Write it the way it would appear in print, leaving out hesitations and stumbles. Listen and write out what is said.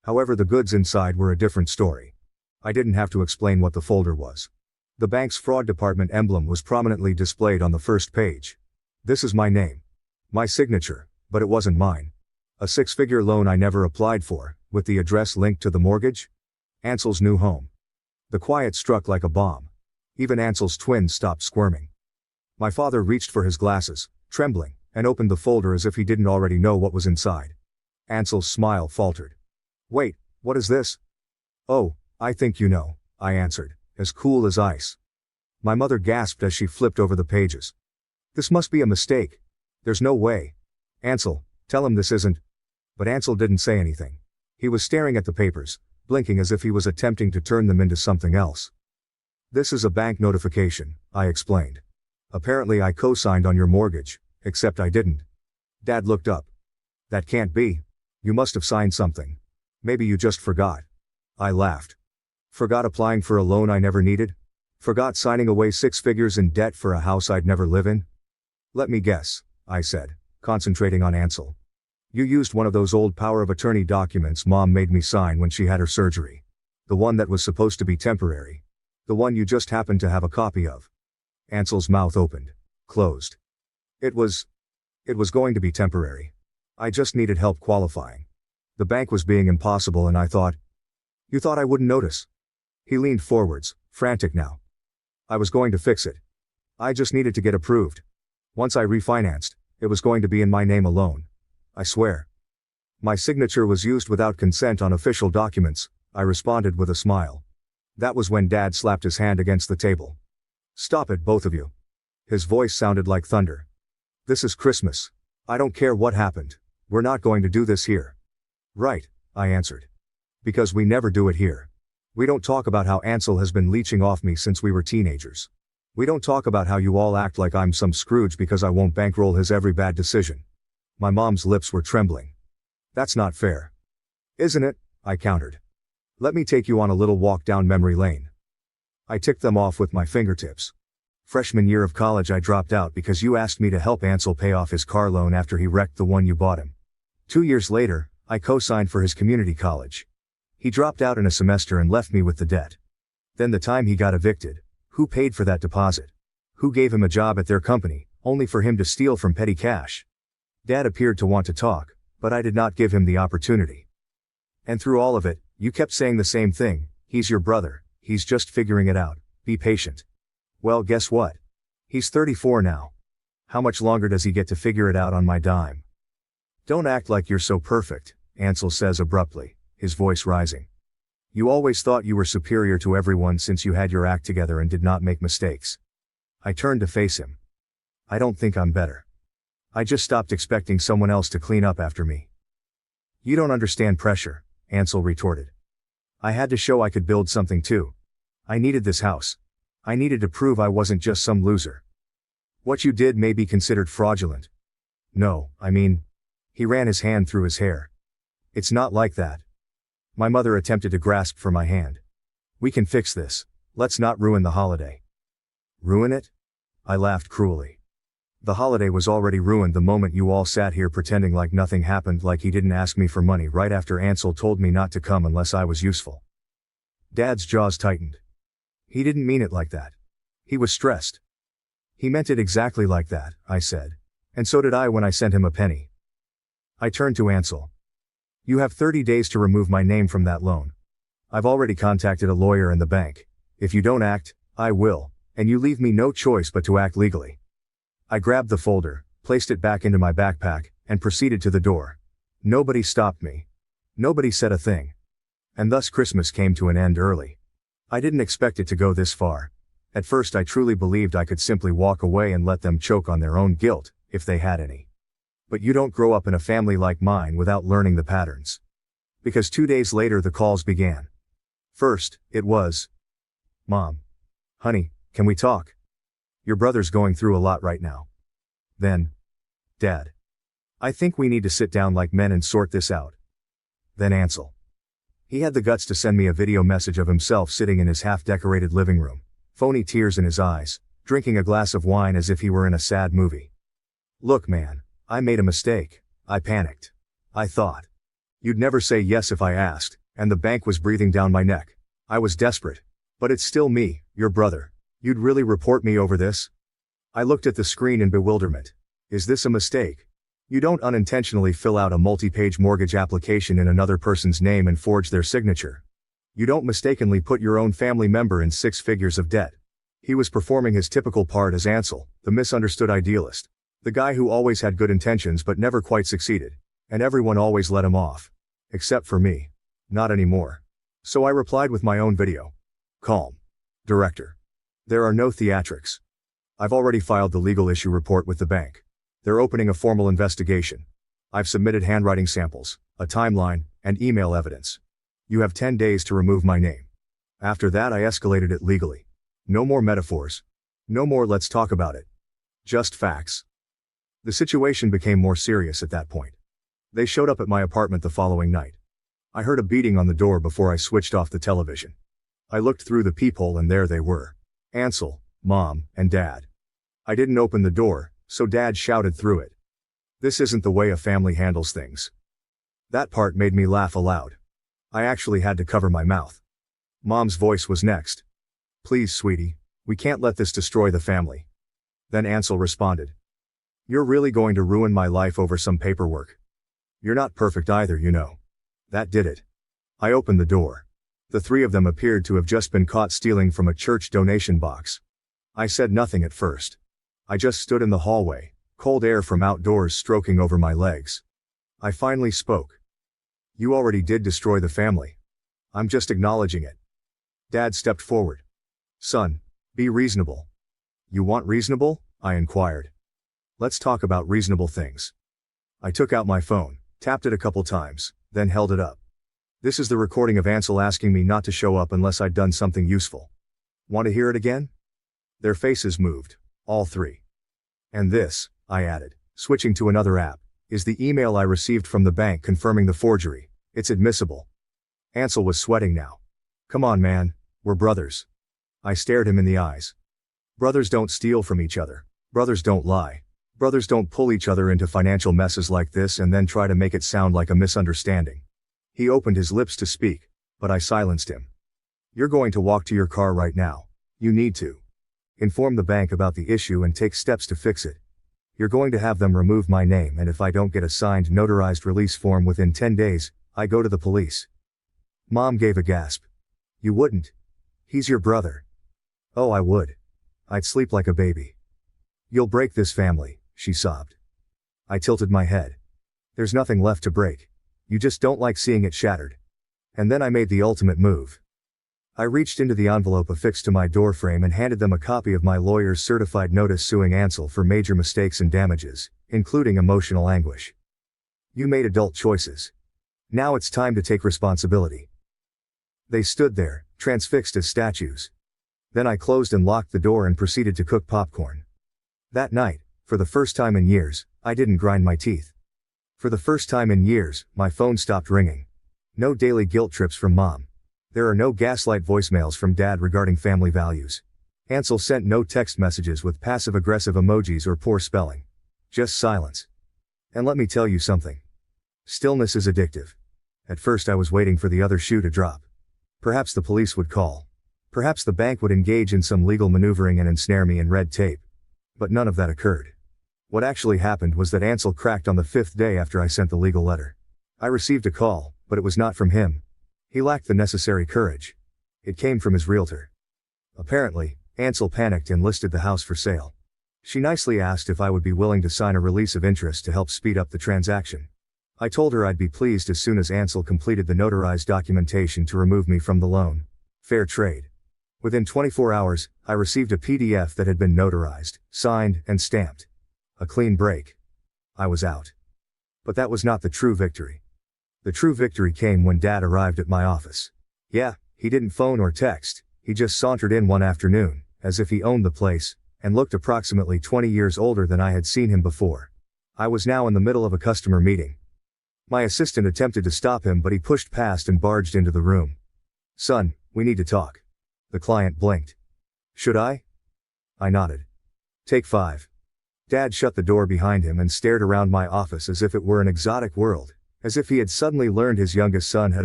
However, the goods inside were a different story. I didn't have to explain what the folder was. The bank's fraud department emblem was prominently displayed on the first page. This is my name. My signature, but it wasn't mine. A six-figure loan I never applied for, with the address linked to the mortgage. Ansel's new home. The quiet struck like a bomb. Even Ansel's twins stopped squirming. My father reached for his glasses, trembling, and opened the folder as if he didn't already know what was inside. Ansel's smile faltered. "Wait, what is this?" "Oh, I think you know," I answered, as cool as ice. My mother gasped as she flipped over the pages. "This must be a mistake. There's no way. Ansel, tell him this isn't." But Ansel didn't say anything. He was staring at the papers, blinking as if he was attempting to turn them into something else. "This is a bank notification," I explained. "Apparently I co-signed on your mortgage, except I didn't." Dad looked up. "That can't be. You must have signed something. Maybe you just forgot." I laughed. Forgot applying for a loan I never needed? Forgot signing away 6 figures in debt for a house I'd never live in? "Let me guess," I said, concentrating on Ansel. "You used one of those old power of attorney documents Mom made me sign when she had her surgery. The one that was supposed to be temporary. The one you just happened to have a copy of." Ansel's mouth opened, closed. It was going to be temporary. I just needed help qualifying. The bank was being impossible and I thought, "You thought I wouldn't notice?" He leaned forwards, frantic now. "I was going to fix it. I just needed to get approved. Once I refinanced, it was going to be in my name alone. I swear." "My signature was used without consent on official documents," I responded with a smile. That was when Dad slapped his hand against the table. "Stop it, both of you." His voice sounded like thunder. "This is Christmas. I don't care what happened. We're not going to do this here." "Right," I answered. "Because we never do it here. We don't talk about how Ansel has been leeching off me since we were teenagers. We don't talk about how you all act like I'm some Scrooge because I won't bankroll his every bad decision." My mom's lips were trembling. "That's not fair." "Isn't it?" I countered. "Let me take you on a little walk down memory lane." I ticked them off with my fingertips. Freshman year of college I dropped out because you asked me to help Ansel pay off his car loan after he wrecked the one you bought him. 2 years later, I co-signed for his community college. He dropped out in a semester and left me with the debt. Then the time he got evicted, who paid for that deposit? Who gave him a job at their company, only for him to steal from petty cash? Dad appeared to want to talk, but I did not give him the opportunity. "And through all of it, you kept saying the same thing, he's your brother, he's just figuring it out, be patient." Well, guess what? He's 34 now. How much longer does he get to figure it out on my dime? "Don't act like you're so perfect," Ansel says abruptly, his voice rising. "You always thought you were superior to everyone since you had your act together and did not make mistakes." I turned to face him. "I don't think I'm better. I just stopped expecting someone else to clean up after me." "You don't understand pressure," Ansel retorted. "I had to show I could build something too. I needed this house. I needed to prove I wasn't just some loser. What you did may be considered fraudulent." "No, I mean..." He ran his hand through his hair. "It's not like that." My mother attempted to grasp for my hand. "We can fix this. Let's not ruin the holiday." "Ruin it?" I laughed cruelly. "The holiday was already ruined the moment you all sat here pretending like nothing happened, like he didn't ask me for money right after Ansel told me not to come unless I was useful." Dad's jaws tightened. "He didn't mean it like that. He was stressed." "He meant it exactly like that," I said. "And so did I when I sent him a penny." I turned to Ansel. "You have 30 days to remove my name from that loan. I've already contacted a lawyer and the bank. If you don't act, I will, and you leave me no choice but to act legally." I grabbed the folder, placed it back into my backpack, and proceeded to the door. Nobody stopped me. Nobody said a thing. And thus Christmas came to an end early. I didn't expect it to go this far. At first I truly believed I could simply walk away and let them choke on their own guilt, if they had any. But you don't grow up in a family like mine without learning the patterns. Because 2 days later the calls began. First, it was, "Mom. Honey, can we talk? Your brother's going through a lot right now." Then, "Dad. I think we need to sit down like men and sort this out." Then Ansel. He had the guts to send me a video message of himself sitting in his half-decorated living room, phony tears in his eyes, drinking a glass of wine as if he were in a sad movie. "Look, man, I made a mistake," I panicked. "I thought You'd never say yes if I asked, and the bank was breathing down my neck. I was desperate. But it's still me, your brother. You'd really report me over this? I looked at the screen in bewilderment. Is this a mistake? You don't unintentionally fill out a multi-page mortgage application in another person's name and forge their signature. You don't mistakenly put your own family member in 6 figures of debt. He was performing his typical part as Ansel, the misunderstood idealist. The guy who always had good intentions but never quite succeeded. And everyone always let him off. Except for me. Not anymore. So I replied with my own video. Calm. Director. There are no theatrics. I've already filed the legal issue report with the bank. They're opening a formal investigation. I've submitted handwriting samples, a timeline, and email evidence. You have 10 days to remove my name. After that I escalated it legally. No more metaphors. No more let's talk about it. Just facts. The situation became more serious at that point. They showed up at my apartment the following night. I heard a beating on the door before I switched off the television. I looked through the peephole and there they were. Ansel, Mom, and Dad. I didn't open the door, so Dad shouted through it. This isn't the way a family handles things. That part made me laugh aloud. I actually had to cover my mouth. Mom's voice was next. Please, sweetie, we can't let this destroy the family. Then Ansel responded. You're really going to ruin my life over some paperwork. You're not perfect either, you know. That did it. I opened the door. The 3 of them appeared to have just been caught stealing from a church donation box. I said nothing at first. I just stood in the hallway, cold air from outdoors stroking over my legs. I finally spoke. You already did destroy the family. I'm just acknowledging it. Dad stepped forward. Son, be reasonable. You want reasonable? I inquired. Let's talk about reasonable things. I took out my phone, tapped it a couple times, then held it up. This is the recording of Ansel asking me not to show up unless I'd done something useful. Want to hear it again? Their faces moved, all 3. And this, I added, switching to another app, is the email I received from the bank confirming the forgery. It's admissible. Ansel was sweating now. Come on, man, we're brothers. I stared him in the eyes. Brothers don't steal from each other. Brothers don't lie. Brothers don't pull each other into financial messes like this and then try to make it sound like a misunderstanding. He opened his lips to speak, but I silenced him. You're going to walk to your car right now. You need to. Inform the bank about the issue and take steps to fix it. You're going to have them remove my name, and if I don't get a signed notarized release form within 10 days, I go to the police. Mom gave a gasp. You wouldn't. He's your brother. Oh, I would. I'd sleep like a baby. You'll break this family, she sobbed. I tilted my head. There's nothing left to break. You just don't like seeing it shattered. And then I made the ultimate move. I reached into the envelope affixed to my doorframe and handed them a copy of my lawyer's certified notice suing Ansel for major mistakes and damages, including emotional anguish. You made adult choices. Now it's time to take responsibility. They stood there, transfixed as statues. Then I closed and locked the door and proceeded to cook popcorn. That night, for the first time in years, I didn't grind my teeth. For the first time in years, my phone stopped ringing. No daily guilt trips from Mom. There are no gaslight voicemails from Dad regarding family values. Ansel sent no text messages with passive-aggressive emojis or poor spelling. Just silence. And let me tell you something. Stillness is addictive. At first I was waiting for the other shoe to drop. Perhaps the police would call. Perhaps the bank would engage in some legal maneuvering and ensnare me in red tape. But none of that occurred. What actually happened was that Ansel cracked on the 5th day after I sent the legal letter. I received a call, but it was not from him. He lacked the necessary courage. It came from his realtor. Apparently, Ansel panicked and listed the house for sale. She nicely asked if I would be willing to sign a release of interest to help speed up the transaction. I told her I'd be pleased as soon as Ansel completed the notarized documentation to remove me from the loan. Fair trade. Within 24 hours, I received a PDF that had been notarized, signed, and stamped. A clean break. I was out. But that was not the true victory. The true victory came when Dad arrived at my office. Yeah, he didn't phone or text, he just sauntered in one afternoon, as if he owned the place, and looked approximately 20 years older than I had seen him before. I was now in the middle of a customer meeting. My assistant attempted to stop him, but he pushed past and barged into the room. Son, we need to talk. The client blinked. Should I? I nodded. Take 5. Dad shut the door behind him and stared around my office as if it were an exotic world, As if he had suddenly learned his youngest son had a